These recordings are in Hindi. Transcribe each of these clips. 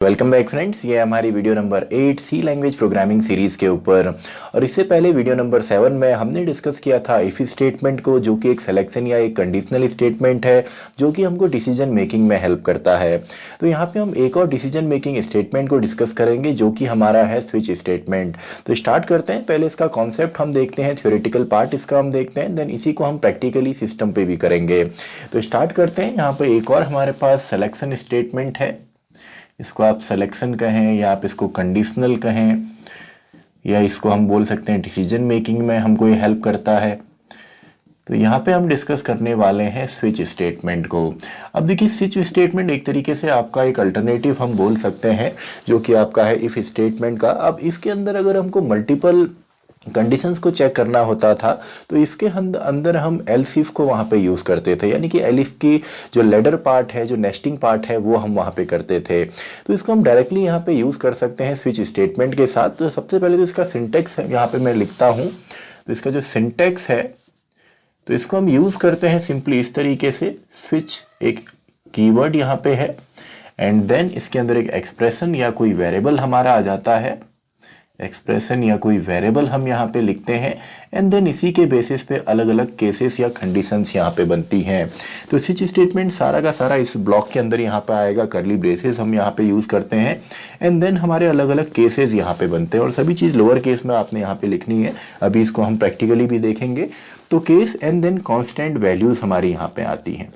वेलकम बैक फ्रेंड्स, ये हमारी वीडियो नंबर 8 सी लैंग्वेज प्रोग्रामिंग सीरीज़ के ऊपर। और इससे पहले वीडियो नंबर 7 में हमने डिस्कस किया था इफ़ स्टेटमेंट को, जो कि एक सिलेक्शन या एक कंडीशनल स्टेटमेंट है जो कि हमको डिसीजन मेकिंग में हेल्प करता है। तो यहाँ पे हम एक और डिसीजन मेकिंग स्टेटमेंट को डिस्कस करेंगे जो कि हमारा है स्विच स्टेटमेंट। तो स्टार्ट करते हैं। पहले इसका कॉन्सेप्ट हम देखते हैं, थ्योरेटिकल पार्ट इसका हम देखते हैं, देन इसी को हम प्रैक्टिकली सिस्टम पे भी करेंगे। तो स्टार्ट करते हैं। यहाँ पर एक और हमारे पास सिलेक्शन स्टेटमेंट है। इसको आप सिलेक्शन कहें या आप इसको कंडीशनल कहें या इसको हम बोल सकते हैं डिसीजन मेकिंग में हमको ये हेल्प करता है। तो यहाँ पे हम डिस्कस करने वाले हैं स्विच स्टेटमेंट को। अब देखिए, स्विच स्टेटमेंट एक तरीके से आपका एक अल्टरनेटिव हम बोल सकते हैं जो कि आपका है इफ़ स्टेटमेंट का। अब इसके अंदर अगर हमको मल्टीपल कंडीशंस को चेक करना होता था तो इसके अंदर हम एल्स इफ को वहाँ पे यूज़ करते थे, यानी कि एलिफ की जो लेडर पार्ट है, जो नेस्टिंग पार्ट है, वो हम वहाँ पे करते थे। तो इसको हम डायरेक्टली यहाँ पे यूज़ कर सकते हैं स्विच स्टेटमेंट के साथ। तो सबसे पहले तो इसका सिंटेक्स है, यहाँ पे मैं लिखता हूँ। तो इसका जो सिंटेक्स है तो इसको हम यूज़ करते हैं सिंपली इस तरीके से। स्विच एक कीवर्ड यहाँ पे है एंड देन इसके अंदर एक एक्सप्रेशन या कोई वेरिएबल हमारा आ जाता है। एक्सप्रेशन या कोई वेरिएबल हम यहाँ पे लिखते हैं एंड देन इसी के बेसिस पे अलग अलग केसेस या कंडीशंस यहाँ पे बनती हैं। तो स्विच स्टेटमेंट सारा का सारा इस ब्लॉक के अंदर यहाँ पे आएगा। करली ब्रेसेस हम यहाँ पे यूज़ करते हैं एंड देन हमारे अलग अलग केसेस यहाँ पे बनते हैं और सभी चीज़ लोअर केस में आपने यहाँ पे लिखनी है। अभी इसको हम प्रैक्टिकली भी देखेंगे। तो case and then constant values हमारी यहाँ पे आती हैं।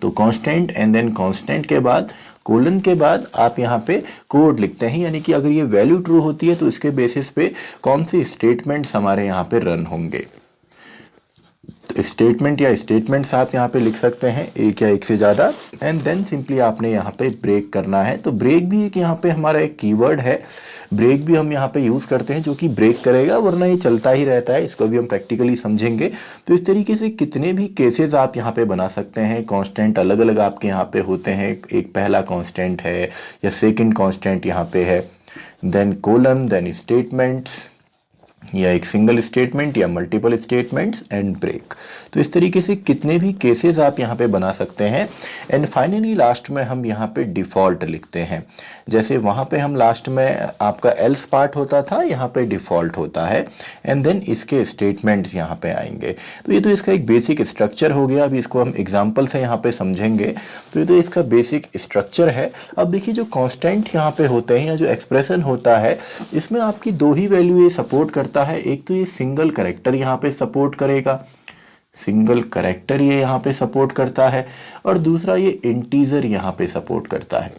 तो कांस्टेंट एंड देन कांस्टेंट के बाद कोलन के बाद आप यहाँ पे कोड लिखते हैं, यानी कि अगर ये वैल्यू ट्रू होती है तो इसके बेसिस पे कौन से स्टेटमेंट्स हमारे यहाँ पे रन होंगे। तो स्टेटमेंट या स्टेटमेंट्स आप यहाँ पे लिख सकते हैं, एक या एक से ज़्यादा, एंड देन सिंपली आपने यहाँ पे ब्रेक करना है। तो ब्रेक भी एक यहाँ पे हमारा एक कीवर्ड है। ब्रेक भी हम यहाँ पे यूज़ करते हैं जो कि ब्रेक करेगा, वरना ये चलता ही रहता है। इसको भी हम प्रैक्टिकली समझेंगे। तो इस तरीके से कितने भी केसेस आप यहाँ पे बना सकते हैं। कांस्टेंट अलग अलग आपके यहाँ पे होते हैं। एक पहला कांस्टेंट है या सेकंड कांस्टेंट यहाँ पे है, देन कोलन, देन स्टेटमेंट्स या एक सिंगल स्टेटमेंट या मल्टीपल स्टेटमेंट्स एंड ब्रेक। तो इस तरीके से कितने भी केसेस आप यहाँ पे बना सकते हैं। एंड फाइनली लास्ट में हम यहाँ पे डिफ़ॉल्ट लिखते हैं। जैसे वहाँ पे हम लास्ट में आपका एल्स पार्ट होता था, यहाँ पे डिफ़ॉल्ट होता है एंड देन इसके स्टेटमेंट्स यहाँ पे आएंगे। तो ये तो इसका एक बेसिक स्ट्रक्चर हो गया। अभी इसको हम एग्जाम्पल से यहाँ पे समझेंगे। तो ये तो इसका बेसिक स्ट्रक्चर है। अब देखिए, जो कॉन्स्टेंट यहाँ पे होते हैं या जो एक्सप्रेशन होता है, इसमें आपकी दो ही वैल्यू ये सपोर्ट करता है। एक तो ये सिंगल कैरेक्टर यहाँ पे सपोर्ट करेगा, सिंगल कैरेक्टर ये यहाँ पे सपोर्ट करता है, और दूसरा ये इंटीजर यहाँ पे सपोर्ट करता है।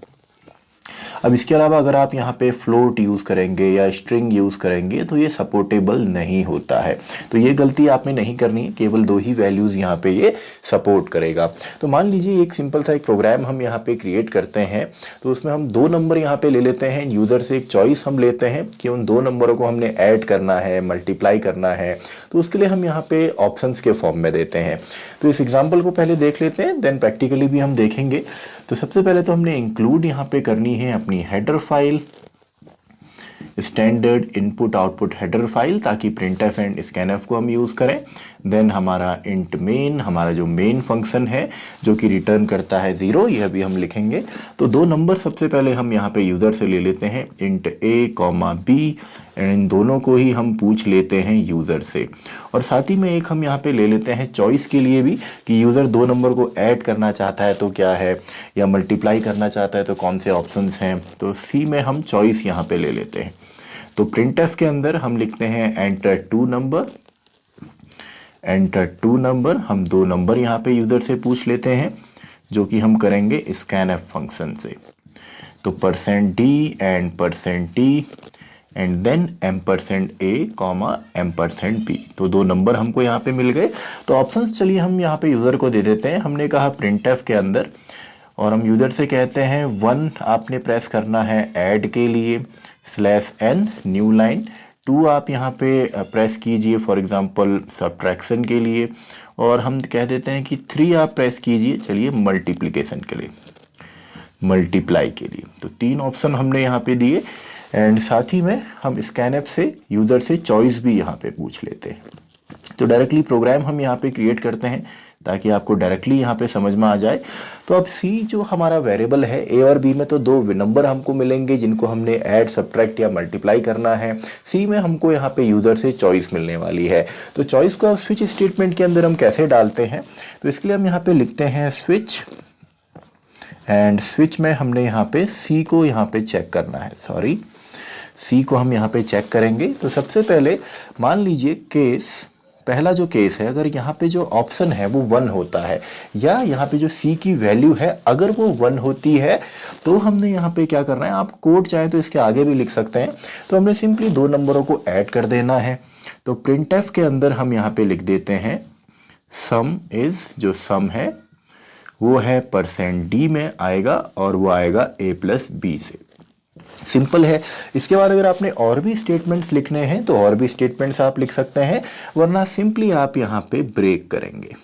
अब इसके अलावा अगर आप यहाँ पे फ्लोट यूज़ करेंगे या स्ट्रिंग यूज़ करेंगे तो ये सपोर्टेबल नहीं होता है। तो ये गलती आपने नहीं करनी है, केवल दो ही वैल्यूज़ यहाँ पे ये सपोर्ट करेगा। तो मान लीजिए एक सिंपल सा एक प्रोग्राम हम यहाँ पे क्रिएट करते हैं। तो उसमें हम दो नंबर यहाँ पे ले लेते हैं। यूज़र से एक चॉइस हम लेते हैं कि उन दो नंबरों को हमने ऐड करना है, मल्टीप्लाई करना है। तो उसके लिए हम यहाँ पे ऑप्शंस के फॉर्म में देते हैं। तो इस एग्जाम्पल को पहले देख लेते हैं, देन प्रैक्टिकली भी हम देखेंगे। तो सबसे पहले तो हमने इंक्लूड यहाँ पे करनी है अपनी header file, standard input output header file, ताकि printf एंड scanf को हम यूज़ करें। देन हमारा इंट मेन, हमारा जो मेन फंक्शन है जो कि रिटर्न करता है 0, यह भी हम लिखेंगे। तो दो नंबर सबसे पहले हम यहाँ पे यूज़र से ले लेते हैं, int a, b, and in दोनों को ही हम पूछ लेते हैं यूज़र से। और साथ ही में एक हम यहाँ पे ले लेते हैं चॉइस के लिए भी, कि यूज़र दो नंबर को ऐड करना चाहता है तो क्या है, या मल्टीप्लाई करना चाहता है तो कौन से ऑप्शंस हैं। तो सी में हम चॉइस यहाँ पे ले लेते हैं। तो printf के अंदर हम लिखते हैं enter two number, enter two number. हम दो नंबर यहाँ पे यूज़र से पूछ लेते हैं जो कि हम करेंगे scanf फंक्शन से। तो %d and %t and then $a, $b। तो दो नंबर हमको यहाँ पे मिल गए। तो ऑप्शंस चलिए हम यहाँ पे यूज़र को दे देते हैं। हमने कहा printf के अंदर, और हम यूज़र से कहते हैं 1 आपने प्रेस करना है ऐड के लिए, /n न्यू लाइन। 2 आप यहाँ पे प्रेस कीजिए फॉर एग्जांपल सब्ट्रैक्शन के लिए, और हम कह देते हैं कि 3 आप प्रेस कीजिए, चलिए मल्टीप्लिकेशन के लिए, मल्टीप्लाई के लिए। तो 3 ऑप्शन हमने यहाँ पे दिए। एंड साथ ही में हम scanf से यूज़र से चॉइस भी यहाँ पे पूछ लेते हैं। तो डायरेक्टली प्रोग्राम हम यहाँ पे क्रिएट करते हैं। ताकि आपको डायरेक्टली यहाँ पे समझ में आ जाए। तो अब सी जो हमारा वेरिएबल है, ए और बी में तो दो नंबर हमको मिलेंगे जिनको हमने ऐड, सब्ट्रैक्ट या मल्टीप्लाई करना है। सी में हमको यहाँ पे यूज़र से चॉइस मिलने वाली है। तो चॉइस को अब स्विच स्टेटमेंट के अंदर हम कैसे डालते हैं, तो इसके लिए हम यहाँ पे लिखते हैं स्विच, एंड स्विच में हमने यहाँ पे सी को यहाँ पे चेक करना है, सॉरी सी को हम यहाँ पे चेक करेंगे। तो सबसे पहले मान लीजिए केस, पहला जो केस है, अगर यहाँ पे जो ऑप्शन है वो 1 होता है, या यहाँ पे जो सी की वैल्यू है अगर वो 1 होती है, तो हमने यहाँ पे क्या करना है, आप कोड चाहें तो इसके आगे भी लिख सकते हैं। तो हमने सिंपली दो नंबरों को ऐड कर देना है। तो प्रिंटफ के अंदर हम यहाँ पे लिख देते हैं सम इज, जो सम है वो है %d में आएगा और वो आएगा a+b से। सिंपल है। इसके बाद अगर आपने और भी स्टेटमेंट्स लिखने हैं तो और भी स्टेटमेंट्स आप लिख सकते हैं, वरना सिंपली आप यहाँ पे ब्रेक करेंगे।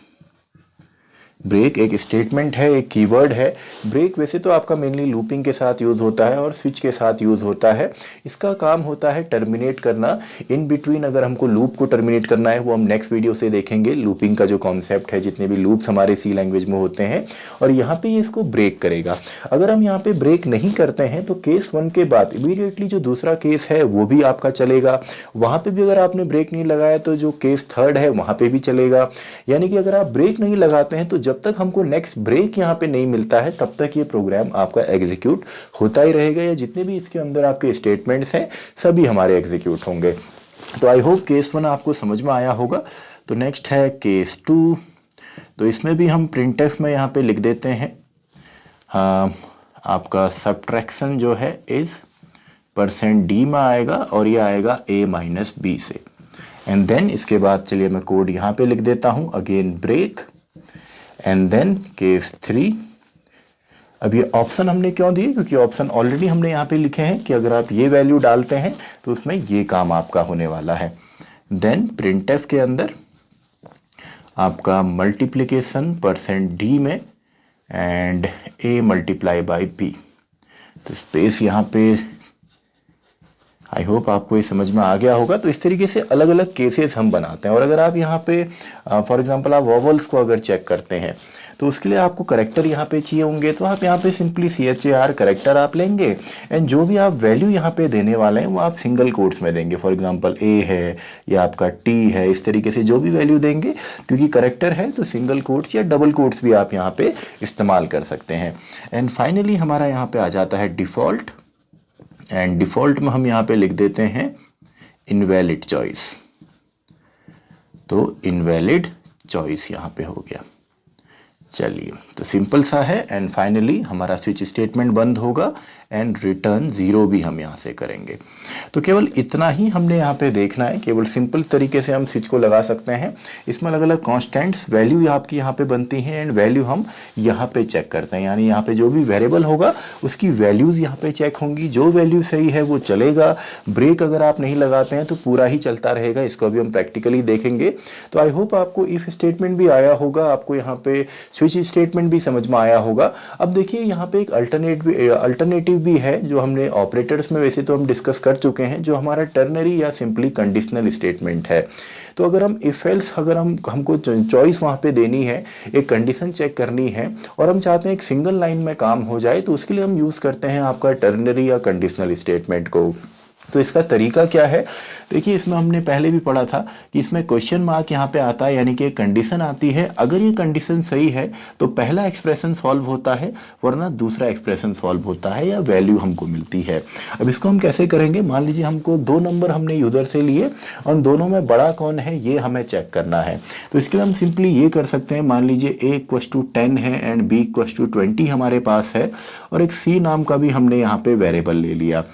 ब्रेक एक स्टेटमेंट है, एक कीवर्ड है। ब्रेक वैसे तो आपका मेनली लूपिंग के साथ यूज़ होता है और स्विच के साथ यूज़ होता है। इसका काम होता है टर्मिनेट करना इन बिटवीन। अगर हमको लूप को टर्मिनेट करना है वो हम नेक्स्ट वीडियो से देखेंगे, लूपिंग का जो कॉन्सेप्ट है, जितने भी लूप्स हमारे सी लैंग्वेज में होते हैं, और यहाँ पे ये इसको ब्रेक करेगा। अगर हम यहाँ पे ब्रेक नहीं करते हैं तो केस 1 के बाद इमीडिएटली जो दूसरा केस है वो भी आपका चलेगा। वहाँ पे भी अगर आपने ब्रेक नहीं लगाया तो जो केस 3rd है वहाँ पे भी चलेगा। यानी कि अगर आप ब्रेक नहीं लगाते हैं तो जब तक हमको नेक्स्ट ब्रेक यहाँ पे नहीं मिलता है तब तक ये प्रोग्राम आपका एग्जीक्यूट होता ही रहेगा, या जितने भी इसके अंदर आपके स्टेटमेंट्स हैं सभी हमारे एग्जीक्यूट होंगे। तो आई होप केस 1 आपको समझ में आया होगा। तो नेक्स्ट है केस 2। तो इसमें भी हम प्रिंटफ में यहाँ पे लिख देते हैं आपका सब्ट्रैक्शन जो है इज %d में आएगा और ये आएगा a-b से। एंड देन इसके बाद चलिए मैं कोड यहाँ पे लिख देता हूँ, again break, and then case 3। अब ये ऑप्शन हमने क्यों दिए, क्योंकि ऑप्शन ऑलरेडी हमने यहाँ पे लिखे हैं कि अगर आप ये वैल्यू डालते हैं तो उसमें ये काम आपका होने वाला है। देन प्रिंटफ के अंदर आपका मल्टीप्लिकेशन %d में एंड a×b। तो स्पेस यहाँ पे आई होप आपको ये समझ में आ गया होगा। तो इस तरीके से अलग अलग केसेस हम बनाते हैं। और अगर आप यहाँ पे फॉर एग्जांपल आप वॉवल्स को अगर चेक करते हैं तो उसके लिए आपको करेक्टर यहाँ पे चाहिए होंगे, तो आप यहाँ पे सिंपली CHAR करेक्टर आप लेंगे, एंड जो भी आप वैल्यू यहाँ पे देने वाले हैं वो आप सिंगल कोट्स में देंगे। फॉर एग्जांपल A है या आपका T है, इस तरीके से जो भी वैल्यू देंगे, क्योंकि करेक्टर है तो सिंगल कोट्स या डबल कोट्स भी आप यहाँ पे इस्तेमाल कर सकते हैं। एंड फाइनली हमारा यहाँ पे आ जाता है डिफ़ॉल्ट, एंड डिफ़ॉल्ट में हम यहाँ पे लिख देते हैं इनवैलिड चॉइस। तो इनवैलिड चॉइस यहाँ पे हो गया। चलिए, तो सिंपल सा है। एंड फाइनली हमारा स्विच स्टेटमेंट बंद होगा एंड रिटर्न 0 भी हम यहाँ से करेंगे। तो केवल इतना ही हमने यहाँ पे देखना है, केवल सिंपल तरीके से हम स्विच को लगा सकते हैं। इसमें अलग अलग कॉन्स्टेंट्स वैल्यू आपकी यहाँ पे बनती हैं, एंड वैल्यू हम यहाँ पे चेक करते हैं। यानी यहाँ पे जो भी वेरिएबल होगा उसकी वैल्यूज़ यहाँ पे चेक होंगी, जो वैल्यू सही है वो चलेगा। ब्रेक अगर आप नहीं लगाते हैं तो पूरा ही चलता रहेगा। इसको अभी हम प्रैक्टिकली देखेंगे। तो आई होप आपको इफ स्टेटमेंट भी आया होगा, आपको यहाँ पे स्विच स्टेटमेंट भी समझ में आया होगा। अब देखिए यहाँ पे एक अल्टरनेटिव भी है जो हमने ऑपरेटर्स में वैसे तो हम डिस्कस कर चुके हैं, जो हमारा टर्नरी या सिंपली कंडीशनल स्टेटमेंट है। तो अगर हम इफ एल्स, अगर हमको चॉइस वहाँ पे देनी है, एक कंडीशन चेक करनी है और हम चाहते हैं एक सिंगल लाइन में काम हो जाए, तो उसके लिए हम यूज़ करते हैं आपका टर्नरी या कंडीशनल स्टेटमेंट को। तो इसका तरीका क्या है, देखिए इसमें हमने पहले भी पढ़ा था कि इसमें क्वेश्चन मार्क यहाँ पे आता है, यानी कि एक कंडीशन आती है। अगर ये कंडीशन सही है तो पहला एक्सप्रेशन सॉल्व होता है, वरना दूसरा एक्सप्रेशन सॉल्व होता है या वैल्यू हमको मिलती है। अब इसको हम कैसे करेंगे, मान लीजिए हमको 2 नंबर हमने यूजर से लिए और दोनों में बड़ा कौन है ये हमें चेक करना है। तो इसके लिए हम सिंपली ये कर सकते हैं, मान लीजिए A = 10 है एंड B = 20 हमारे पास है, और एक C नाम का भी हमने यहाँ पे वेरिएबल ले लिया।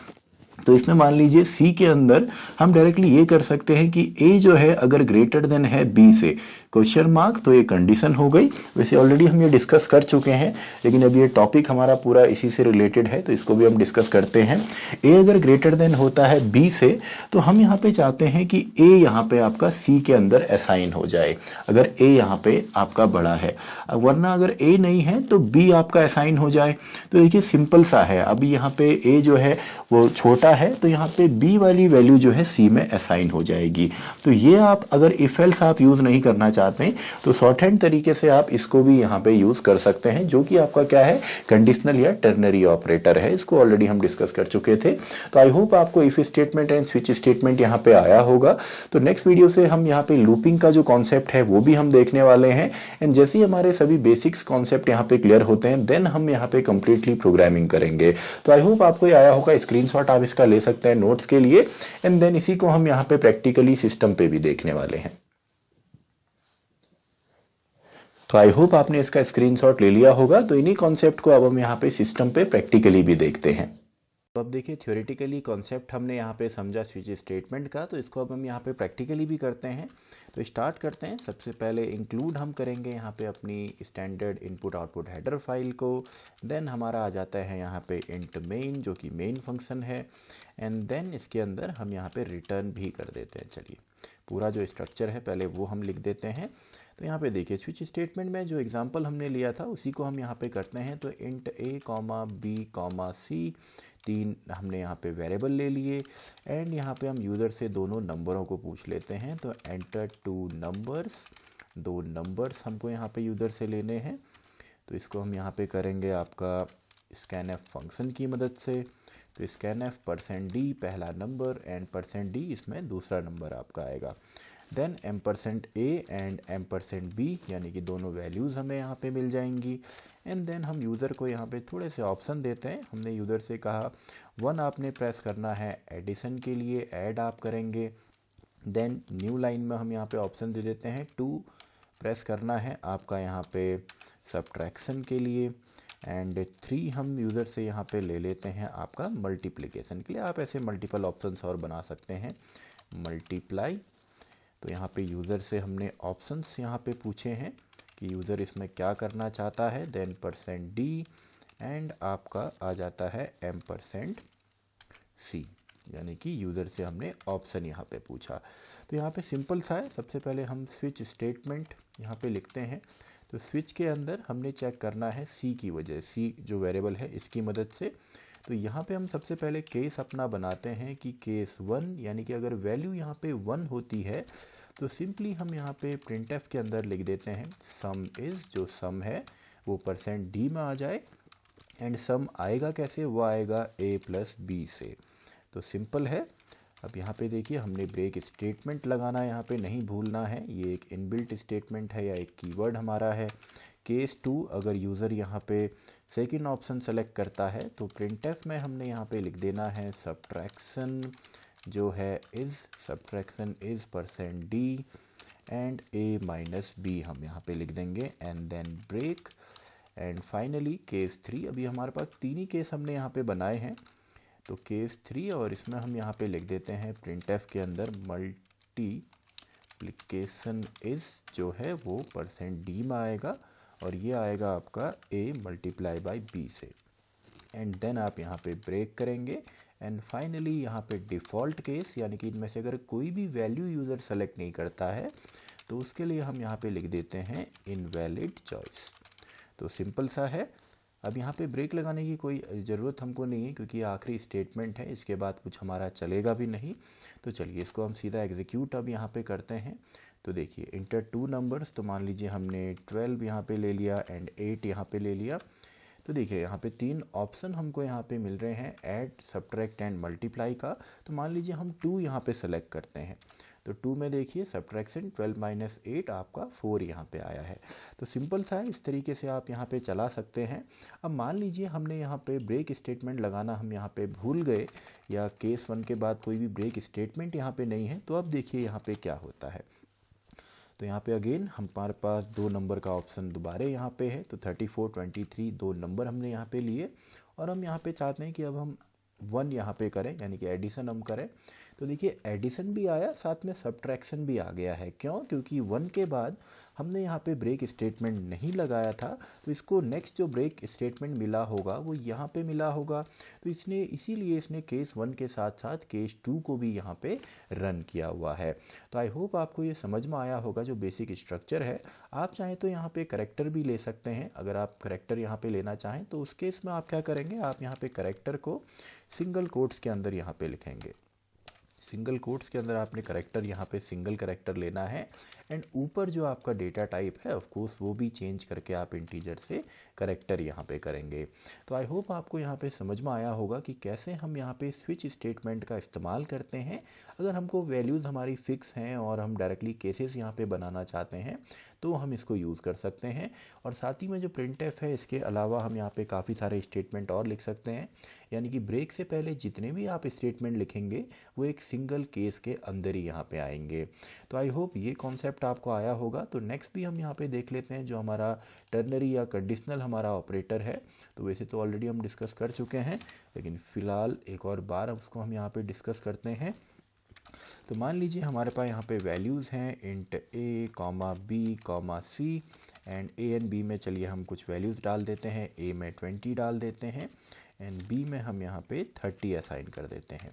तो इसमें मान लीजिए C के अंदर हम डायरेक्टली ये कर सकते हैं कि A जो है अगर ग्रेटर देन है B से क्वेश्चन मार्क, तो ये कंडीशन हो गई। वैसे ऑलरेडी हम ये डिस्कस कर चुके हैं, लेकिन अब ये टॉपिक हमारा पूरा इसी से रिलेटेड है तो इसको भी हम डिस्कस करते हैं। A अगर ग्रेटर देन होता है B से, तो हम यहाँ पे चाहते हैं कि A यहाँ पे आपका C के अंदर असाइन हो जाए, अगर A यहाँ पे आपका बड़ा है, वरना अगर A नहीं है तो B आपका असाइन हो जाए। तो देखिए सिंपल सा है। अभी यहाँ पे A जो है वो छोटा है, तो यहाँ पे B वाली वैल्यू जो है C में असाइन हो जाएगी। तो ये आप अगर इफ एल्स आप यूज़ नहीं करना चाहते हैं तो शॉर्ट हैंड तरीके से आप इसको भी यहाँ पे यूज़ कर सकते हैं, जो कि आपका क्या है, कंडीशनल या टर्नरी ऑपरेटर है। इसको ऑलरेडी हम डिस्कस कर चुके थे। तो आई होप आपको if statement and switch statement यहाँ पे आया होगा। तो नेक्स्ट वीडियो से हम यहाँ पे लूपिंग का जो कॉन्सेप्ट है वो भी हम देखने वाले हैं। एंड जैसे ही हमारे सभी बेसिक्स कॉन्सेप्ट यहाँ पे क्लियर होते हैं, देन हम यहाँ पे कंप्लीटली प्रोग्रामिंग करेंगे। तो आई होप आपको ये आया होगा। स्क्रीनशॉट आप इसका ले सकते हैं नोट्स के लिए। एंड देन इसी को हम यहाँ पे प्रैक्टिकली सिस्टम पे भी देखने वाले हैं। तो आई होप आपने इसका स्क्रीनशॉट ले लिया होगा। तो इन्हीं कॉन्सेप्ट को अब हम यहाँ पे सिस्टम पे प्रैक्टिकली भी देखते हैं। तो अब देखिए, थ्योरेटिकली कॉन्सेप्ट हमने यहाँ पे समझा स्विच स्टेटमेंट का, तो इसको अब हम यहाँ पे प्रैक्टिकली भी करते हैं। तो स्टार्ट करते हैं। सबसे पहले इंक्लूड हम करेंगे यहाँ पे अपनी standard input output header file को। देन हमारा आ जाता है यहाँ पे इंट मेन, जो कि मेन फंक्शन है। एंड देन इसके अंदर हम यहाँ पे रिटर्न भी कर देते हैं। चलिए, पूरा जो स्ट्रक्चर है पहले वो हम लिख देते हैं। तो यहाँ पे देखिए, स्विच स्टेटमेंट में जो एग्जांपल हमने लिया था उसी को हम यहाँ पे करते हैं। तो इंट a, b, c, 3 हमने यहाँ पे वेरिएबल ले लिए। एंड यहाँ पे हम यूज़र से दोनों नंबरों को पूछ लेते हैं। तो एंटर 2 नंबर्स, 2 नंबर्स हमको यहाँ पे यूज़र से लेने हैं। तो इसको हम यहाँ पे करेंगे आपका scanf फंक्शन की मदद से। तो scanf %d पहला नंबर एंड %d इसमें दूसरा नंबर आपका आएगा। देन %a एंड %b, यानी कि दोनों वैल्यूज़ हमें यहाँ पे मिल जाएंगी। एंड देन हम यूज़र को यहाँ पे थोड़े से ऑप्शन देते हैं। हमने यूज़र से कहा 1 आपने प्रेस करना है एडिशन के लिए, ऐड आप करेंगे। देन न्यू लाइन में हम यहाँ पे ऑप्शन दे देते हैं 2 प्रेस करना है आपका यहाँ पे सब्ट्रैक्शन के लिए। एंड 3 हम यूज़र से यहाँ पे ले लेते हैं आपका मल्टीप्लिकेशन के लिए। आप ऐसे मल्टीपल ऑप्शंस और बना सकते हैं, मल्टीप्लाई। तो यहाँ पे यूज़र से हमने ऑप्शंस यहाँ पे पूछे हैं कि यूज़र इसमें क्या करना चाहता है। देन %d एंड आपका आ जाता है %c, यानी कि यूज़र से हमने ऑप्शन यहाँ पे पूछा। तो यहाँ पे सिंपल सा है। सबसे पहले हम स्विच स्टेटमेंट यहाँ पे लिखते हैं। तो स्विच के अंदर हमने चेक करना है c की वजह, c जो वेरिएबल है इसकी मदद से। तो यहाँ पे हम सबसे पहले केस अपना बनाते हैं कि केस 1, यानी कि अगर वैल्यू यहाँ पे 1 होती है तो सिंपली हम यहाँ पे printf के अंदर लिख देते हैं सम इज़, जो सम है वो %d में आ जाए। एंड सम आएगा कैसे, वो आएगा a + b से। तो सिंपल है। अब यहाँ पे देखिए, हमने ब्रेक स्टेटमेंट लगाना यहाँ पे नहीं भूलना है। ये एक इनबिल्ट स्टेटमेंट है या एक कीवर्ड हमारा है। केस 2, अगर यूज़र यहाँ पे सेकंड ऑप्शन सेलेक्ट करता है तो printf में हमने यहाँ पे लिख देना है सब्ट्रैक्शन जो है is, subtraction is %d and a - b हम यहाँ पे लिख देंगे। And then break. And finally case 3, अभी हमारे पास 3 ही केस हमने यहाँ पे बनाए हैं। तो केस 3, और इसमें हम यहाँ पे लिख देते हैं printf के अंदर मल्टीप्लिकेशन इज़ जो है वो %d में आएगा, और ये आएगा आपका a × b से। एंड देन आप यहाँ पे ब्रेक करेंगे। एंड फाइनली यहाँ पे डिफ़ॉल्ट केस, यानी कि इनमें से अगर कोई भी वैल्यू यूज़र सेलेक्ट नहीं करता है तो उसके लिए हम यहाँ पे लिख देते हैं इनवैलिड चॉइस। तो सिंपल सा है। अब यहाँ पे ब्रेक लगाने की कोई ज़रूरत हमको नहीं है, क्योंकि आखिरी स्टेटमेंट है, इसके बाद कुछ हमारा चलेगा भी नहीं। तो चलिए, इसको हम सीधा एग्जीक्यूट अब यहाँ पे करते हैं। तो देखिए, इंटर 2 नंबर्स, तो मान लीजिए हमने 12 यहाँ पे ले लिया एंड 8 यहाँ पे ले लिया। तो देखिए, यहाँ पे 3 ऑप्शन हमको यहाँ पे मिल रहे हैं, ऐड, सब्ट्रैक्ट एंड मल्टीप्लाई का। तो मान लीजिए हम 2 यहाँ पे सेलेक्ट करते हैं। तो 2 में देखिए सब्ट्रैक्शन 12 - 8 आपका 4 यहाँ पे आया है। तो सिंपल सा है, इस तरीके से आप यहाँ पे चला सकते हैं। अब मान लीजिए हमने यहाँ पे ब्रेक स्टेटमेंट लगाना हम यहाँ पे भूल गए, या केस 1 के बाद कोई भी ब्रेक स्टेटमेंट यहाँ पे नहीं है। तो अब देखिए यहाँ पे क्या होता है। तो यहाँ पे अगेन हमारे पास 2 नंबर का ऑप्शन दोबारा यहाँ पे है। तो 34, 23 2 नंबर हमने यहाँ पे लिए, और हम यहाँ पे चाहते हैं कि अब हम 1 यहाँ पे करें, यानी कि एडिशन हम करें। तो देखिए, एडिशन भी आया, साथ में सब्ट्रैक्शन भी आ गया है। क्यों? क्योंकि 1 के बाद हमने यहाँ पे ब्रेक स्टेटमेंट नहीं लगाया था, तो इसको नेक्स्ट जो ब्रेक स्टेटमेंट मिला होगा वो यहाँ पे मिला होगा। तो इसीलिए इसने केस 1 के साथ साथ केस 2 को भी यहाँ पे रन किया हुआ है। तो आई होप आपको ये समझ में आया होगा जो बेसिक स्ट्रक्चर है। आप चाहें तो यहाँ पे करेक्टर भी ले सकते हैं। अगर आप करेक्टर यहाँ पे लेना चाहें तो उस केस में आप क्या करेंगे, आप यहाँ पे करेक्टर को सिंगल कोट्स के अंदर यहाँ पे लिखेंगे। सिंगल कोट्स के अंदर आपने करेक्टर यहाँ पे सिंगल करेक्टर लेना है एंड ऊपर जो आपका डेटा टाइप है ऑफ कोर्स वो भी चेंज करके आप इंटीजर से करेक्टर यहाँ पे करेंगे। तो आई होप आपको यहाँ पे समझ में आया होगा कि कैसे हम यहाँ पे स्विच स्टेटमेंट का इस्तेमाल करते हैं। अगर हमको वैल्यूज़ हमारी फिक्स हैं और हम डायरेक्टली केसेस यहाँ पे बनाना चाहते हैं तो हम इसको यूज़ कर सकते हैं। और साथ ही में जो प्रिंटफ है इसके अलावा हम यहाँ पे काफ़ी सारे स्टेटमेंट और लिख सकते हैं, यानी कि ब्रेक से पहले जितने भी आप स्टेटमेंट लिखेंगे वो एक सिंगल केस के अंदर ही यहाँ पे आएंगे। तो आई होप ये कॉन्सेप्ट आपको आया होगा। तो नेक्स्ट भी हम यहाँ पे देख लेते हैं जो हमारा टर्नरी या कंडीशनल हमारा ऑपरेटर है। तो वैसे तो ऑलरेडी हम डिस्कस कर चुके हैं, लेकिन फ़िलहाल एक और बार उसको हम यहाँ पे डिस्कस करते हैं। तो मान लीजिए हमारे पास यहाँ पे वैल्यूज़ हैं int a comma b comma c and a and b में चलिए हम कुछ वैल्यूज़ डाल देते हैं। ए में 20 डाल देते हैं एंड बी में हम यहाँ पे 30 असाइन कर देते हैं।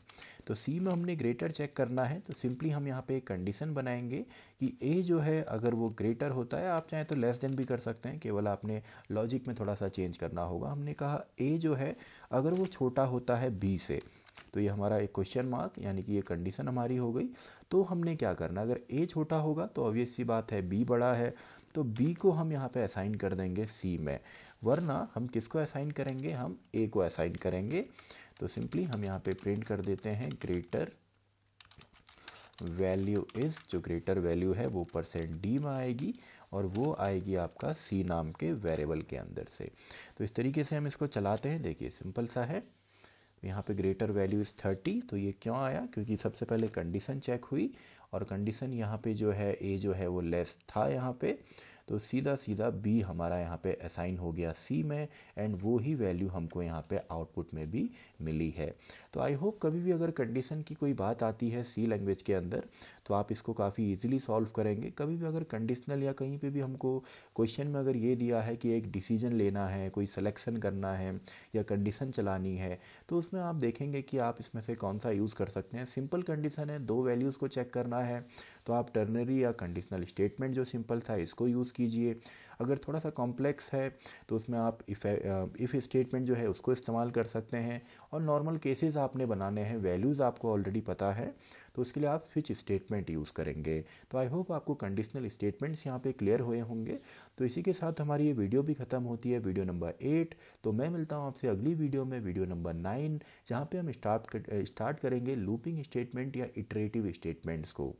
तो सी में हमने ग्रेटर चेक करना है, तो सिंपली हम यहाँ पे एक कंडीशन बनाएंगे कि ए जो है अगर वो ग्रेटर होता है, आप चाहें तो लेस देन भी कर सकते हैं, केवल आपने लॉजिक में थोड़ा सा चेंज करना होगा। हमने कहा ए जो है अगर वो छोटा होता है बी से, तो ये हमारा एक क्वेश्चन मार्क यानी कि ये कंडीशन हमारी हो गई। तो हमने क्या करना, अगर ए छोटा होगा तो ऑब्वियस सी बात है बी बड़ा है, तो बी को हम यहाँ पे असाइन कर देंगे सी में, वरना हम किसको असाइन करेंगे, हम ए को असाइन करेंगे। तो सिंपली हम यहाँ पे प्रिंट कर देते हैं ग्रेटर वैल्यू इज़, जो ग्रेटर वैल्यू है वो %d में आएगी और वो आएगी आपका सी नाम के वेरिएबल के अंदर से। तो इस तरीके से हम इसको चलाते हैं। देखिए सिंपल सा है, यहाँ पे ग्रेटर वैल्यू इज़ 30। तो ये क्यों आया, क्योंकि सबसे पहले कंडीशन चेक हुई और कंडीशन यहाँ पे जो है ए जो है वो लेस था यहाँ पे, तो सीधा सीधा बी हमारा यहाँ पे असाइन हो गया सी में एंड वो ही वैल्यू हमको यहाँ पे आउटपुट में भी मिली है। तो आई होप कभी भी अगर कंडीशन की कोई बात आती है सी लैंग्वेज के अंदर तो आप इसको काफ़ी इजीली सॉल्व करेंगे। कभी भी अगर कंडीशनल या कहीं पे भी हमको क्वेश्चन में अगर ये दिया है कि एक डिसीजन लेना है, कोई सिलेक्शन करना है या कंडीशन चलानी है, तो उसमें आप देखेंगे कि आप इसमें से कौन सा यूज़ कर सकते हैं। सिंपल कंडीशन है, दो वैल्यूज़ को चेक करना है, तो आप टर्नरी या कंडीशनल स्टेटमेंट जो सिंपल था इसको यूज़ कीजिए। अगर थोड़ा सा कॉम्प्लेक्स है तो उसमें आप इफ़ स्टेटमेंट जो है उसको इस्तेमाल कर सकते हैं। और नॉर्मल केसेस आपने बनाने हैं, वैल्यूज़ आपको ऑलरेडी पता है, तो उसके लिए आप स्विच स्टेटमेंट यूज़ करेंगे। तो आई होप आपको कंडीशनल स्टेटमेंट्स यहाँ पे क्लियर हुए होंगे। तो इसी के साथ हमारी ये वीडियो भी ख़त्म होती है, वीडियो नंबर 8। तो मैं मिलता हूँ आपसे अगली वीडियो में, वीडियो नंबर 9, जहाँ पे हम स्टार्ट करेंगे लूपिंग स्टेटमेंट या इटरेटिव स्टेटमेंट्स को।